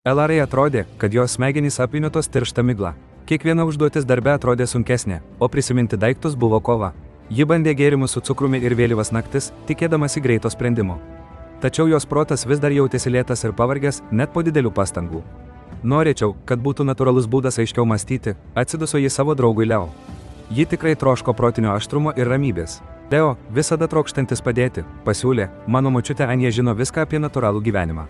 Elarai atrodė, kad jos smegenys apvyniutos tiršta migla. Kiekviena užduotis darbe atrodė sunkesnė, o prisiminti daiktus buvo kova. Ji bandė gėrimus su cukrumi ir vėlyvas naktis, tikėdamasi greito sprendimo. Tačiau jos protas vis dar jautėsi lėtas ir pavargęs, net po didelių pastangų. Norėčiau, kad būtų natūralus būdas aiškiau mąstyti, atsiduso ji savo draugui Leo. Ji tikrai troško protinio aštrumo ir ramybės. Leo, visada trokštantis padėti, pasiūlė, mano močiutė Anja žino viską apie natūralų gyvenimą.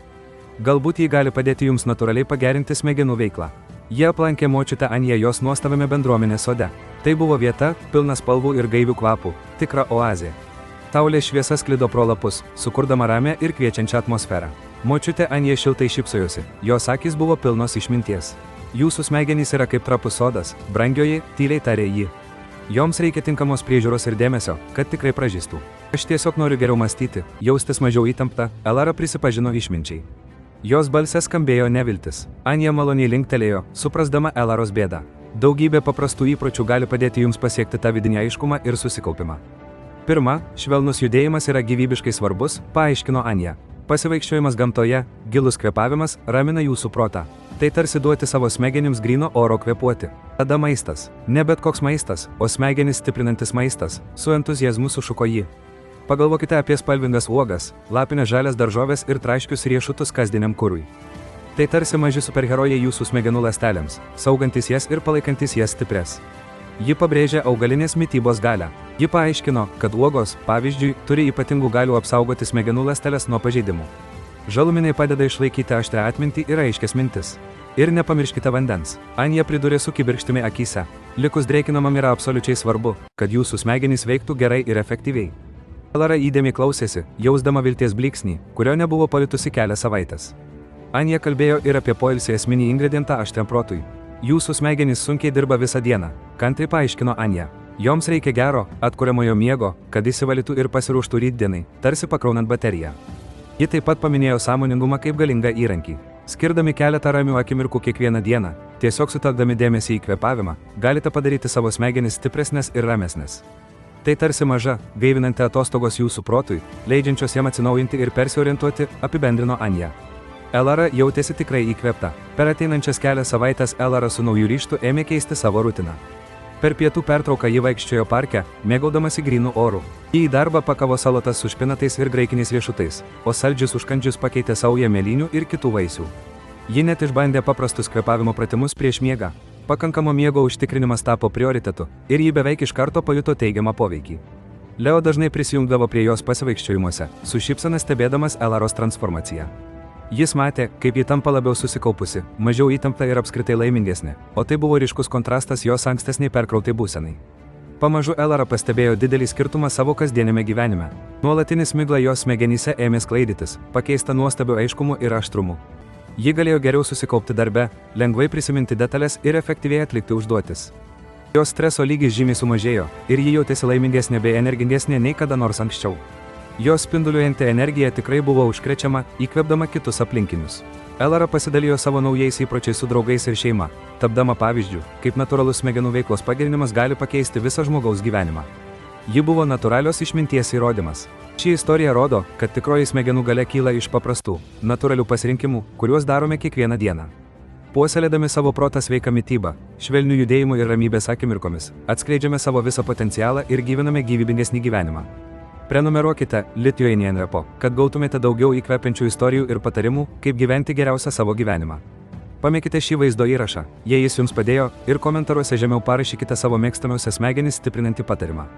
Galbūt ji gali padėti jums natūraliai pagerinti smegenų veiklą. Jie aplankė močiutę Aniją jos nuostabiame bendruomenės sode. Tai buvo vieta, pilna spalvų ir gaivių kvapų, tikra oazė. Saulės šviesa sklido pro lapus, sukurdama ramią ir kviečiančią atmosferą. Močiutė Anija šiltai šypsojosi, jos akys buvo pilnos išminties. Jūsų smegenys yra kaip trapus sodas, brangioji, tyliai tarė ji. Joms reikia tinkamos priežiūros ir dėmesio, kad tikrai pražystų. Aš tiesiog noriu geriau mąstyti, jaustis mažiau įtempta, Elara prisipažino išminčiai. Jos balse skambėjo neviltis. Anja maloniai linktelėjo, suprasdama Elaros bėdą. Daugybė paprastų įpročių gali padėti jums pasiekti tą vidinį aiškumą ir susikaupimą. Pirma, švelnus judėjimas yra gyvybiškai svarbus, paaiškino Anja. Pasivaikščiojimas gamtoje, gilus kvėpavimas ramina jūsų protą. Tai tarsi duoti savo smegenims gryno oro kvėpuoti. Tada maistas. Ne bet koks maistas, o smegenis stiprinantis maistas, su entuziazmu sušuko ji. Pagalvokite apie spalvingas uogas, lapinės žalias daržovės ir traškius riešutus kasdieniam kurui. Tai tarsi maži superherojai jūsų smegenų ląstelėms, saugantis jas ir palaikantis jas stipres. Ji pabrėžė augalinės mitybos galią. Ji paaiškino, kad uogos, pavyzdžiui, turi ypatingų galių apsaugoti smegenų ląsteles nuo pažeidimų. Žalumynai padeda išlaikyti aštrią atmintį ir aiškias mintis. Ir nepamirškite vandens. Anja pridūrė su kibirkštimi akyse. Likus drėkinamam yra absoliučiai svarbu, kad jūsų smegenys veiktų gerai ir efektyviai. Elara įdėmiai klausėsi, jausdama vilties blyksnį, kurio nebuvo palitusi kelias savaitės. Anja kalbėjo ir apie poilsį esminį ingredientą aštriam protui. Jūsų smegenys sunkiai dirba visą dieną, kantriai paaiškino Anja. Joms reikia gero, atkuriamojo miego, kad įsivalytų ir pasiruoštų rytdienai, tarsi pakraunant bateriją. Ji taip pat paminėjo sąmoningumą kaip galingą įrankį. Skirdami keletą ramių akimirkų kiekvieną dieną, tiesiog sutelkdami dėmesį į kvėpavimą, galite padaryti savo smegenis stipresnės ir ramesnės. Tai tarsi maža, gaivinanti atostogos jūsų protui, leidžiančios jam atsinaujinti ir persiorientuoti, apibendrino Anja. Elara jautėsi tikrai įkvėpta. Per ateinančias kelias savaitės Elara su nauju ryžtu ėmė keisti savo rutiną. Per pietų pertrauką ji vaikščiojo parke, mėgaudamasi grynų orų. Ji į darbą pakavo salotas su špinatais ir graikiniais riešutais, o saldžius užkandžius pakeitė saują mėlynių ir kitų vaisių. Ji net išbandė paprastus kvėpavimo pratimus prieš miegą. Pakankamo miego užtikrinimas tapo prioritetu, ir ji beveik iš karto pajuto teigiamą poveikį. Leo dažnai prisijungdavo prie jos pasivaikščiojimuose, su šypsena stebėdamas Elaros transformaciją. Jis matė, kaip ji tampa labiau susikaupusi, mažiau įtempta ir apskritai laimingesnė, o tai buvo ryškus kontrastas jos ankstesniai perkrautai būsenai. Pamažu Elara pastebėjo didelį skirtumą savo kasdienėme gyvenime. Nuolatinis migla jos smegenyse ėmė sklaidytis, pakeista nuostabiu aiškumu ir aštrumu. Ji galėjo geriau susikaupti darbe, lengvai prisiminti detalės ir efektyviai atlikti užduotis. Jos streso lygis žymiai sumažėjo ir ji jautėsi laimingesnė bei energingesnė nei kada nors anksčiau. Jos spinduliuojanti energija tikrai buvo užkrečiama, įkvėpdama kitus aplinkinius. Elara pasidalijo savo naujais įpročiais su draugais ir šeima, tapdama pavyzdžių, kaip natūralus smegenų veiklos pagerinimas gali pakeisti visą žmogaus gyvenimą. Ji buvo natūralios išminties įrodymas. Ši istorija rodo, kad tikroji smegenų galia kyla iš paprastų, natūralių pasirinkimų, kuriuos darome kiekvieną dieną. Puoselėdami savo protą sveiką mitybą, švelnių judėjimų ir ramybės akimirkomis, atskleidžiame savo visą potencialą ir gyvename gyvybingesnį gyvenimą. Prenumeruokite Lithuanian Repo, kad gautumėte daugiau įkvepiančių istorijų ir patarimų, kaip gyventi geriausią savo gyvenimą. Pamėkite šį vaizdo įrašą, jei jis jums padėjo, ir komentaruose žemiau parašykite savo mėgstamiausią smegenis stiprinantį patarimą.